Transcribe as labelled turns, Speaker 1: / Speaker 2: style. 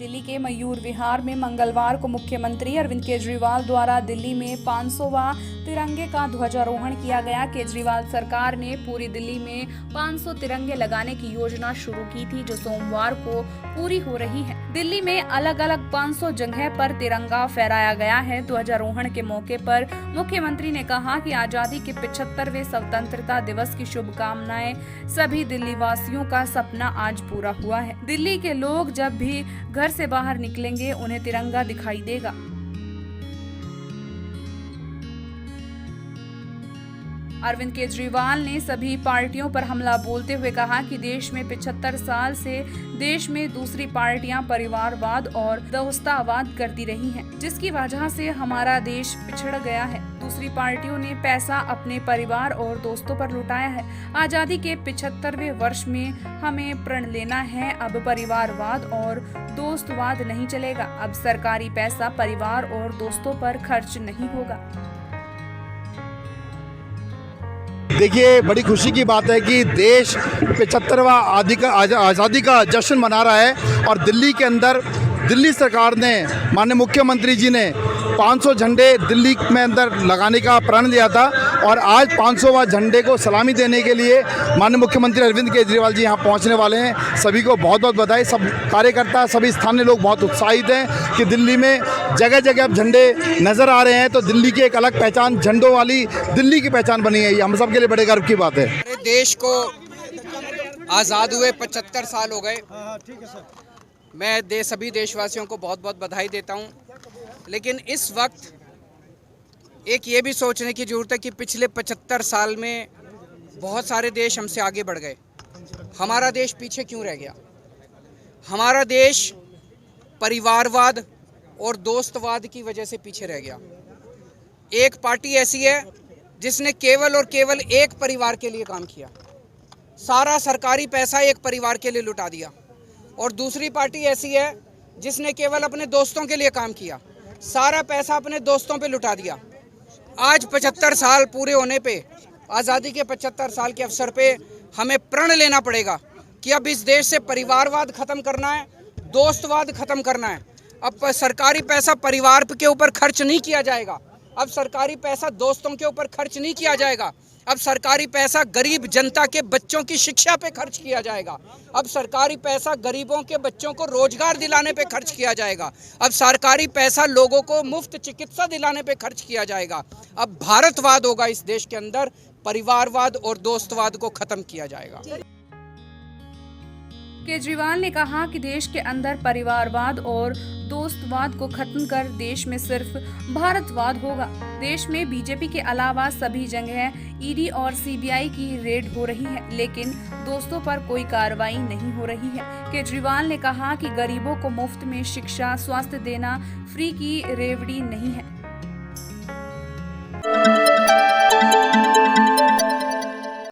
Speaker 1: दिल्ली के मयूर विहार में मंगलवार को मुख्यमंत्री अरविंद केजरीवाल द्वारा दिल्ली में 500वां तिरंगे का ध्वजारोहण किया गया। केजरीवाल सरकार ने पूरी दिल्ली में 500 तिरंगे लगाने की योजना शुरू की थी, जो सोमवार को पूरी हो रही है। दिल्ली में अलग अलग 500 जगह पर तिरंगा फहराया गया है। ध्वजारोहण के मौके पर मुख्यमंत्री ने कहा कि आजादी के 75वें स्वतंत्रता दिवस की शुभकामनाएं। सभी दिल्ली वासियों का सपना आज पूरा हुआ है। दिल्ली के लोग जब भी घर से बाहर निकलेंगे, उन्हें तिरंगा दिखाई देगा। अरविंद केजरीवाल ने सभी पार्टियों पर हमला बोलते हुए कहा कि देश में 75 साल से देश में दूसरी पार्टियां परिवारवाद और दोस्तावाद करती रही हैं, जिसकी वजह से हमारा देश पिछड़ गया है। दूसरी पार्टियों ने पैसा अपने परिवार और दोस्तों पर लुटाया है। आजादी के 75वें वर्ष में हमें प्रण लेना है। अब परिवारवाद और दोस्तवाद नहीं चलेगा। अब सरकारी पैसा परिवार और दोस्तों पर खर्च नहीं होगा।
Speaker 2: देखिए, बड़ी खुशी की बात है कि देश 75वां आज़ादी का जश्न मना रहा है और दिल्ली के अंदर दिल्ली सरकार ने, माननीय मुख्यमंत्री जी ने 500 झंडे दिल्ली में अंदर लगाने का प्रण लिया था और आज 500वां झंडे को सलामी देने के लिए माननीय मुख्यमंत्री अरविंद केजरीवाल जी यहाँ पहुँचने वाले हैं। सभी को बहुत बहुत बधाई। सब कार्यकर्ता, सभी स्थानीय लोग बहुत उत्साहित हैं कि दिल्ली में जगह जगह अब झंडे नज़र आ रहे हैं, तो दिल्ली की एक अलग पहचान, झंडों वाली दिल्ली की पहचान बनी है। ये हम सब के लिए बड़े गर्व की बात है।
Speaker 3: देश को आज़ाद हुए 75 साल हो गए। मैं सभी देशवासियों को बहुत बहुत बधाई देता हूँ, लेकिन इस वक्त एक ये भी सोचने की ज़रूरत है कि पिछले 75 साल में बहुत सारे देश हमसे आगे बढ़ गए। हमारा देश पीछे क्यों रह गया? हमारा देश परिवारवाद और दोस्तवाद की वजह से पीछे रह गया। एक पार्टी ऐसी है जिसने केवल और केवल एक परिवार के लिए काम किया, सारा सरकारी पैसा एक परिवार के लिए लुटा दिया। और दूसरी पार्टी ऐसी है जिसने केवल अपने दोस्तों के लिए काम किया, सारा पैसा अपने दोस्तों पे लुटा दिया। आज 75 साल पूरे होने पे, आज़ादी के 75 साल के अवसर पे हमें प्रण लेना पड़ेगा कि अब इस देश से परिवारवाद ख़त्म करना है, दोस्तवाद ख़त्म करना है। अब सरकारी पैसा परिवार के ऊपर खर्च नहीं किया जाएगा। अब सरकारी पैसा दोस्तों के ऊपर खर्च नहीं किया जाएगा। अब सरकारी पैसा गरीब जनता के बच्चों की शिक्षा पे खर्च किया जाएगा। अब सरकारी पैसा गरीबों के बच्चों को रोजगार दिलाने पे खर्च किया जाएगा। अब सरकारी पैसा लोगों को मुफ्त चिकित्सा दिलाने पे खर्च किया जाएगा। अब भारतवाद होगा इस देश के अंदर, परिवारवाद और दोस्तवाद को खत्म किया जाएगा।
Speaker 1: केजरीवाल ने कहा कि देश के अंदर परिवारवाद और दोस्तवाद को खत्म कर देश में सिर्फ भारतवाद होगा। देश में बीजेपी के अलावा सभी जगह ईडी और सीबीआई की रेड हो रही है, लेकिन दोस्तों पर कोई कार्रवाई नहीं हो रही है। केजरीवाल ने कहा कि गरीबों को मुफ्त में शिक्षा, स्वास्थ्य देना फ्री की रेवड़ी नहीं है।